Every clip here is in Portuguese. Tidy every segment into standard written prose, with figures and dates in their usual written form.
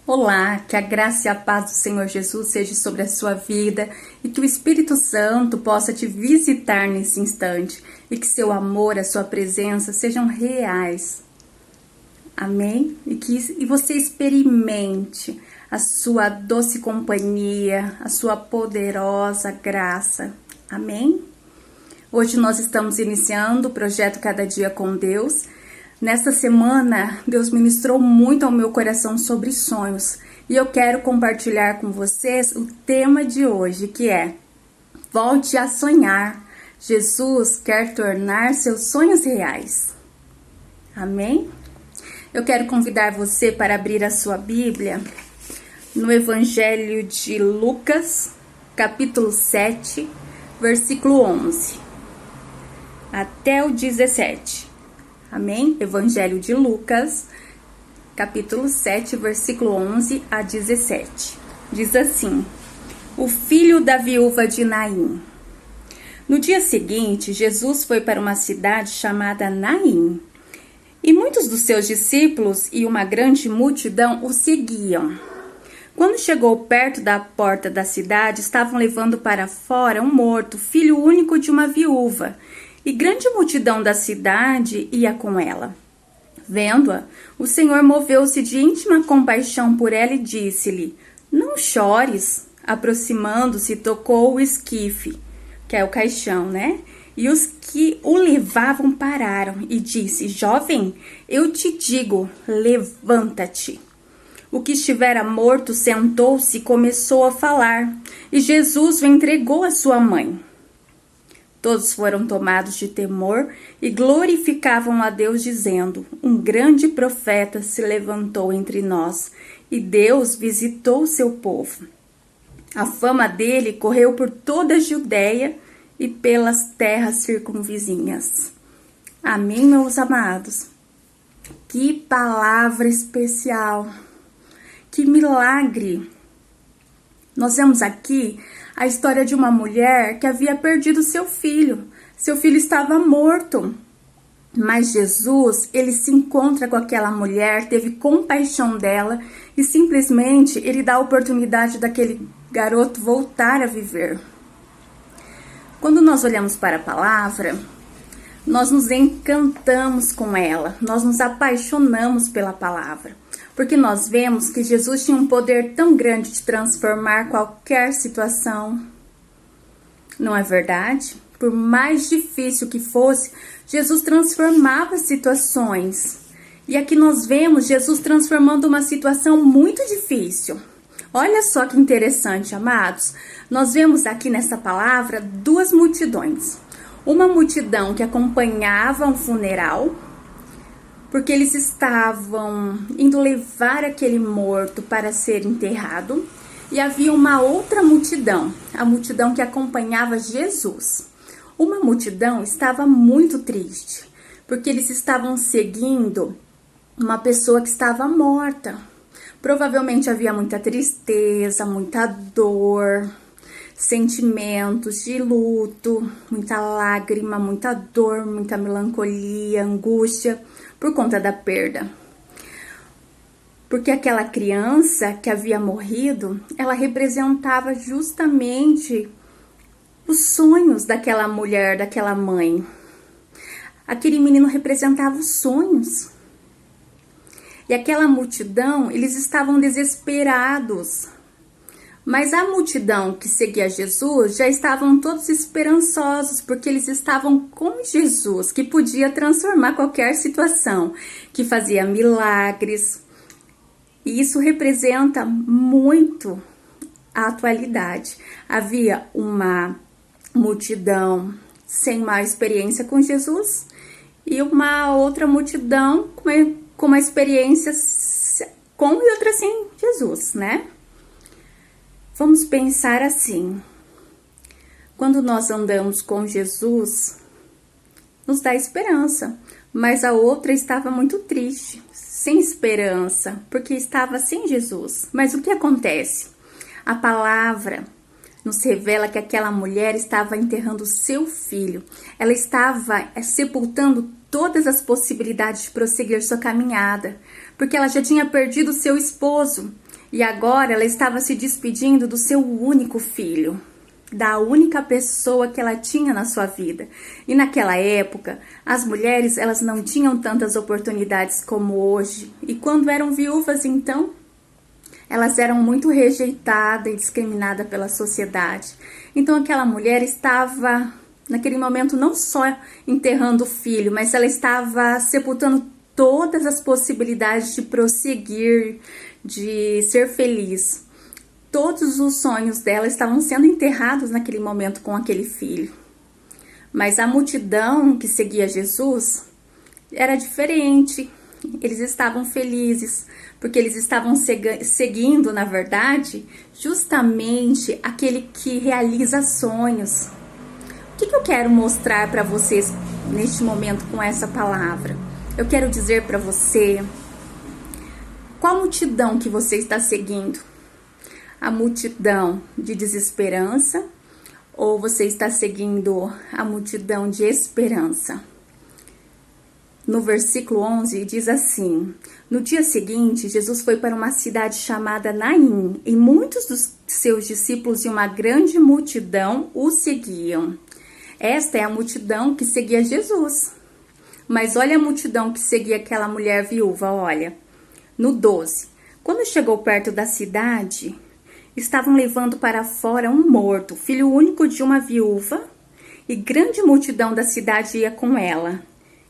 Olá, que a graça e a paz do Senhor Jesus seja sobre a sua vida e que o Espírito Santo possa te visitar nesse instante e que seu amor, a sua presença sejam reais. Amém? E você experimente a sua doce companhia, a sua poderosa graça. Amém? Hoje nós estamos iniciando o projeto Cada Dia com Deus. Nesta semana, Deus ministrou muito ao meu coração sobre sonhos e eu quero compartilhar com vocês o tema de hoje, que é Volte a sonhar. Jesus quer tornar seus sonhos reais. Amém? Eu quero convidar você para abrir a sua Bíblia no Evangelho de Lucas, capítulo 7, versículo 11 até o 17. Amém? Evangelho de Lucas, capítulo 7, versículo 11 a 17. Diz assim: O filho da viúva de Naim. No dia seguinte, Jesus foi para uma cidade chamada Naim. E muitos dos seus discípulos e uma grande multidão o seguiam. Quando chegou perto da porta da cidade, estavam levando para fora um morto, filho único de uma viúva. E grande multidão da cidade ia com ela. Vendo-a, o Senhor moveu-se de íntima compaixão por ela e disse-lhe: Não chores. Aproximando-se, tocou o esquife, que é o caixão, né? E os que o levavam pararam e disse: Jovem, eu te digo, levanta-te. O que estivera morto sentou-se e começou a falar, e Jesus o entregou à sua mãe. Todos foram tomados de temor e glorificavam a Deus, dizendo: Um grande profeta se levantou entre nós, e Deus visitou o seu povo. A fama dele correu por toda a Judéia e pelas terras circunvizinhas. Amém, meus amados? Que palavra especial! Que milagre! Nós vemos aqui a história de uma mulher que havia perdido seu filho. Seu filho estava morto. Mas Jesus, ele se encontra com aquela mulher, teve compaixão dela e simplesmente ele dá a oportunidade daquele garoto voltar a viver. Quando nós olhamos para a palavra, nós nos encantamos com ela, nós nos apaixonamos pela palavra. Porque nós vemos que Jesus tinha um poder tão grande de transformar qualquer situação. Não é verdade? Por mais difícil que fosse, Jesus transformava situações. E aqui nós vemos Jesus transformando uma situação muito difícil. Olha só que interessante, amados. Nós vemos aqui nessa palavra duas multidões. Uma multidão que acompanhava um funeral, porque eles estavam indo levar aquele morto para ser enterrado. E havia uma outra multidão, a multidão que acompanhava Jesus. Uma multidão estava muito triste, porque eles estavam seguindo uma pessoa que estava morta. Provavelmente havia muita tristeza, muita dor, sentimentos de luto, muita lágrima, muita dor, muita melancolia, angústia, por conta da perda. Porque aquela criança que havia morrido, ela representava justamente os sonhos daquela mulher, daquela mãe. Aquele menino representava os sonhos. E aquela multidão, eles estavam desesperados. Mas a multidão que seguia Jesus já estavam todos esperançosos, porque eles estavam com Jesus, que podia transformar qualquer situação, que fazia milagres. E isso representa muito a atualidade. Havia uma multidão sem uma experiência com Jesus e uma outra multidão com uma experiência com e outra sem Jesus, né? Vamos pensar assim: quando nós andamos com Jesus, nos dá esperança, mas a outra estava muito triste, sem esperança, porque estava sem Jesus. Mas o que acontece? A palavra nos revela que aquela mulher estava enterrando seu filho, ela estava sepultando todas as possibilidades de prosseguir sua caminhada, porque ela já tinha perdido seu esposo. E agora ela estava se despedindo do seu único filho, da única pessoa que ela tinha na sua vida. E naquela época, as mulheres, elas não tinham tantas oportunidades como hoje. E quando eram viúvas, então, elas eram muito rejeitadas e discriminadas pela sociedade. Então aquela mulher estava, naquele momento, não só enterrando o filho, mas ela estava sepultando todas as possibilidades de prosseguir, de ser feliz. Todos os sonhos dela estavam sendo enterrados naquele momento com aquele filho. Mas a multidão que seguia Jesus era diferente. Eles estavam felizes, porque eles estavam seguindo, na verdade, justamente aquele que realiza sonhos. O que eu quero mostrar para vocês neste momento com essa palavra? Eu quero dizer para você, qual multidão que você está seguindo? A multidão de desesperança ou você está seguindo a multidão de esperança? No versículo 11 diz assim: no dia seguinte, Jesus foi para uma cidade chamada Naim, e muitos dos seus discípulos e uma grande multidão o seguiam. Esta é a multidão que seguia Jesus. Mas olha a multidão que seguia aquela mulher viúva, olha. No 12, quando chegou perto da cidade, estavam levando para fora um morto, filho único de uma viúva, e grande multidão da cidade ia com ela.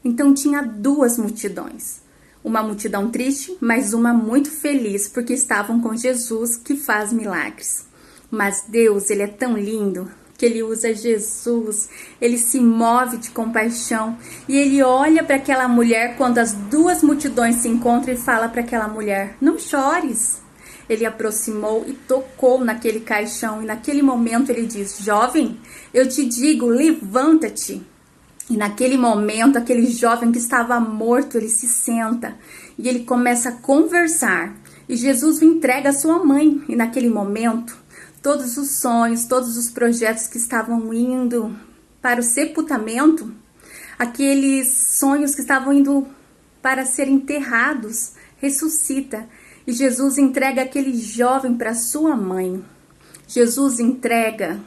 Então tinha duas multidões, uma multidão triste, mas uma muito feliz, porque estavam com Jesus que faz milagres. Mas Deus, Ele é tão lindo, que Ele usa Jesus, Ele se move de compaixão, e Ele olha para aquela mulher quando as duas multidões se encontram e fala para aquela mulher: não chores. Ele aproximou e tocou naquele caixão, e naquele momento Ele diz: jovem, eu te digo, levanta-te. E naquele momento, aquele jovem que estava morto, ele se senta e ele começa a conversar. E Jesus o entrega a sua mãe. E naquele momento, todos os sonhos, todos os projetos que estavam indo para o sepultamento, aqueles sonhos que estavam indo para ser enterrados, ressuscita. E Jesus entrega aquele jovem para sua mãe. Jesus entrega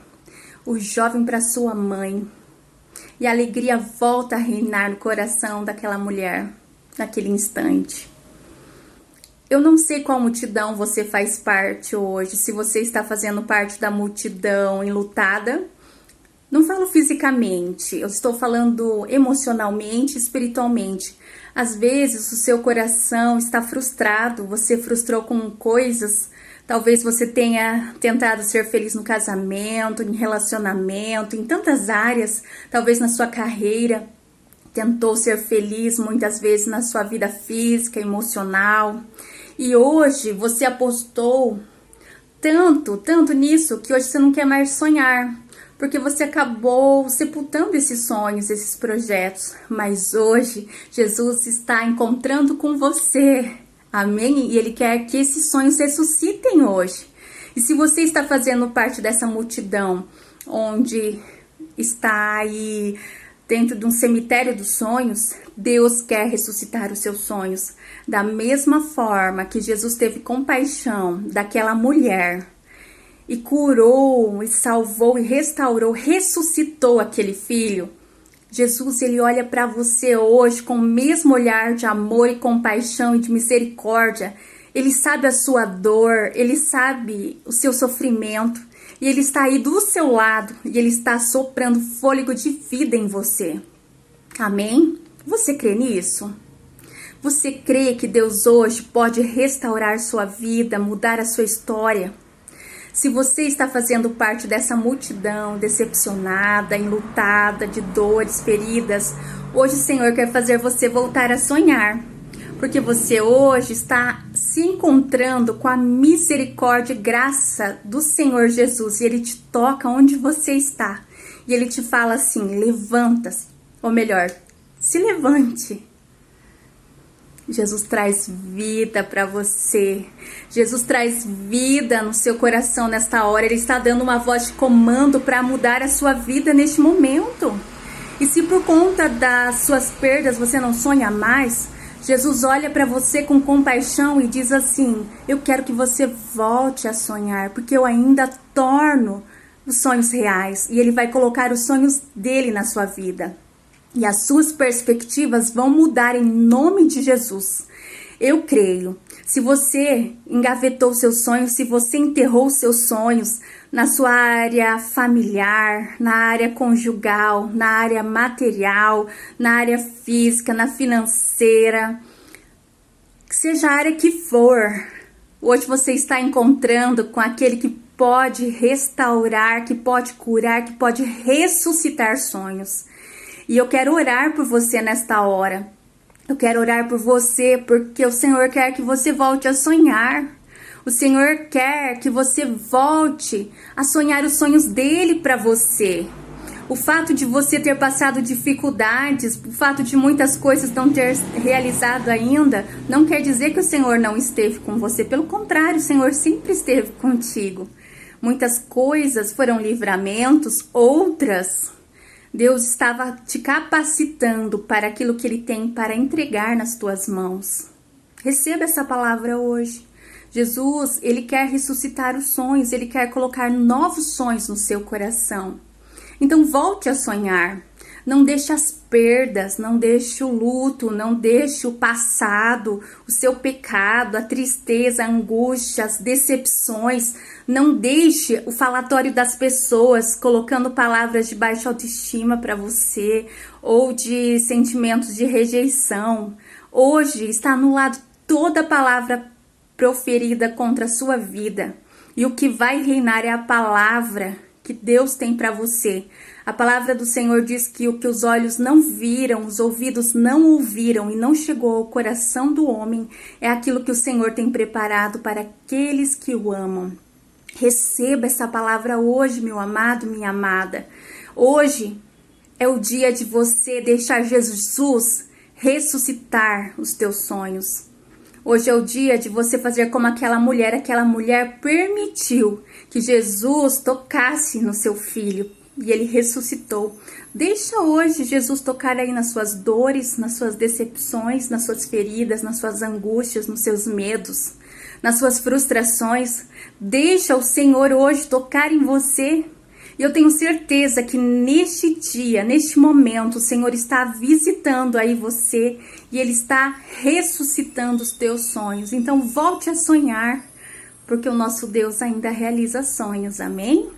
o jovem para sua mãe. E a alegria volta a reinar no coração daquela mulher, naquele instante. Eu não sei qual multidão você faz parte hoje, se você está fazendo parte da multidão enlutada. Não falo fisicamente, eu estou falando emocionalmente, espiritualmente. Às vezes o seu coração está frustrado, você frustrou com coisas. Talvez você tenha tentado ser feliz no casamento, em relacionamento, em tantas áreas. Talvez na sua carreira, tentou ser feliz muitas vezes na sua vida física, emocional. E hoje você apostou tanto nisso, que hoje você não quer mais sonhar. Porque você acabou sepultando esses sonhos, esses projetos. Mas hoje, Jesus está encontrando com você. Amém? E Ele quer que esses sonhos ressuscitem hoje. E se você está fazendo parte dessa multidão, onde está aí dentro de um cemitério dos sonhos, Deus quer ressuscitar os seus sonhos. Da mesma forma que Jesus teve compaixão daquela mulher, e curou, e salvou, e restaurou, ressuscitou aquele filho, Jesus, Ele olha para você hoje com o mesmo olhar de amor e compaixão e de misericórdia. Ele sabe a sua dor, Ele sabe o seu sofrimento. E Ele está aí do seu lado e Ele está soprando fôlego de vida em você. Amém? Você crê nisso? Você crê que Deus hoje pode restaurar sua vida, mudar a sua história? Se você está fazendo parte dessa multidão decepcionada, enlutada, de dores, feridas, hoje o Senhor quer fazer você voltar a sonhar. Porque você hoje está se encontrando com a misericórdia e graça do Senhor Jesus. E Ele te toca onde você está. E Ele te fala assim: levanta-se. Ou melhor, se levante. Jesus traz vida para você. Jesus traz vida no seu coração nesta hora. Ele está dando uma voz de comando para mudar a sua vida neste momento. E se por conta das suas perdas você não sonha mais, Jesus olha para você com compaixão e diz assim: eu quero que você volte a sonhar, porque eu ainda torno os sonhos reais. E Ele vai colocar os sonhos dele na sua vida. E as suas perspectivas vão mudar em nome de Jesus. Eu creio. Se você engavetou seus sonhos, se você enterrou seus sonhos na sua área familiar, na área conjugal, na área material, na área física, na financeira, seja a área que for, hoje você está encontrando com aquele que pode restaurar, que pode curar, que pode ressuscitar sonhos. E eu quero orar por você nesta hora. Eu quero orar por você porque o Senhor quer que você volte a sonhar. O Senhor quer que você volte a sonhar os sonhos dele para você. O fato de você ter passado dificuldades, o fato de muitas coisas não ter realizado ainda, não quer dizer que o Senhor não esteve com você. Pelo contrário, o Senhor sempre esteve contigo. Muitas coisas foram livramentos, outras Deus estava te capacitando para aquilo que Ele tem para entregar nas tuas mãos. Receba essa palavra hoje. Jesus, Ele quer ressuscitar os sonhos, Ele quer colocar novos sonhos no seu coração. Então volte a sonhar. Não deixe as perdas, não deixe o luto, não deixe o passado, o seu pecado, a tristeza, a angústia, as decepções. Não deixe o falatório das pessoas colocando palavras de baixa autoestima para você ou de sentimentos de rejeição. Hoje está anulado toda palavra proferida contra a sua vida. E o que vai reinar é a palavra que Deus tem para você. A palavra do Senhor diz que o que os olhos não viram, os ouvidos não ouviram e não chegou ao coração do homem é aquilo que o Senhor tem preparado para aqueles que o amam. Receba essa palavra hoje, meu amado, minha amada. Hoje é o dia de você deixar Jesus ressuscitar os teus sonhos. Hoje é o dia de você fazer como aquela mulher permitiu que Jesus tocasse no seu filho e ele ressuscitou. Deixa hoje Jesus tocar aí nas suas dores, nas suas decepções, nas suas feridas, nas suas angústias, nos seus medos, nas suas frustrações. Deixa o Senhor hoje tocar em você. E eu tenho certeza que neste dia, neste momento, o Senhor está visitando aí você e Ele está ressuscitando os teus sonhos. Então volte a sonhar, porque o nosso Deus ainda realiza sonhos, amém?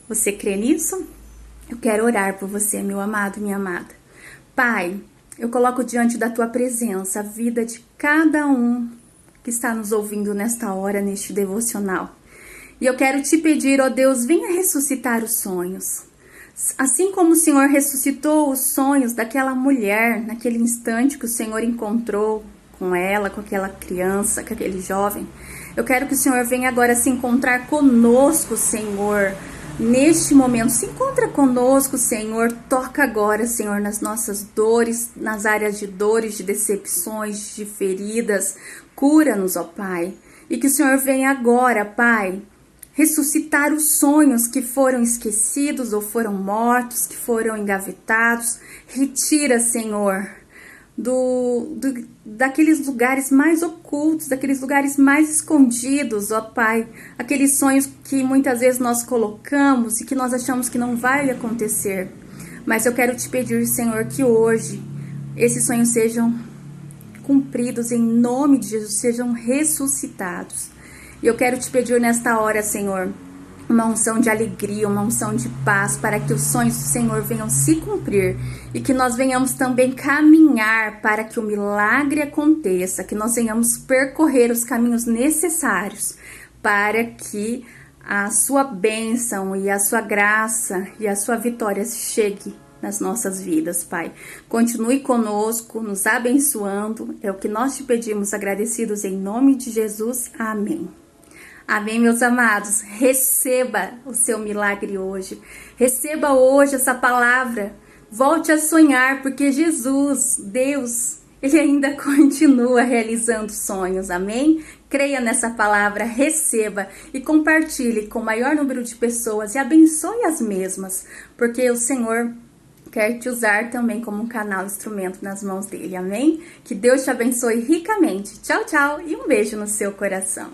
Você crê nisso? Eu quero orar por você, meu amado, minha amada. Pai, eu coloco diante da Tua presença a vida de cada um que está nos ouvindo nesta hora, neste devocional. E eu quero te pedir, ó Deus, venha ressuscitar os sonhos. Assim como o Senhor ressuscitou os sonhos daquela mulher, naquele instante que o Senhor encontrou com ela, com aquela criança, com aquele jovem, eu quero que o Senhor venha agora se encontrar conosco, Senhor, neste momento. Se encontra conosco, Senhor, toca agora, Senhor, nas nossas dores, nas áreas de dores, de decepções, de feridas. Cura-nos, ó Pai. E que o Senhor venha agora, Pai, ressuscitar os sonhos que foram esquecidos ou foram mortos, que foram engavetados. Retira, Senhor, daqueles lugares mais ocultos, daqueles lugares mais escondidos, ó Pai, aqueles sonhos que muitas vezes nós colocamos e que nós achamos que não vai acontecer. Mas eu quero te pedir, Senhor, que hoje esses sonhos sejam cumpridos em nome de Jesus, sejam ressuscitados. E eu quero te pedir nesta hora, Senhor, uma unção de alegria, uma unção de paz, para que os sonhos do Senhor venham se cumprir e que nós venhamos também caminhar para que o milagre aconteça, que nós venhamos percorrer os caminhos necessários para que a sua bênção e a sua graça e a sua vitória chegue nas nossas vidas, Pai. Continue conosco, nos abençoando, é o que nós te pedimos, agradecidos em nome de Jesus. Amém. Amém, meus amados. Receba o seu milagre hoje. Receba hoje essa palavra. Volte a sonhar, porque Jesus, Deus, Ele ainda continua realizando sonhos. Amém? Creia nessa palavra, receba e compartilhe com o maior número de pessoas e abençoe as mesmas, porque o Senhor quer te usar também como um canal, instrumento nas mãos dele, amém? Que Deus te abençoe ricamente. Tchau, tchau e um beijo no seu coração.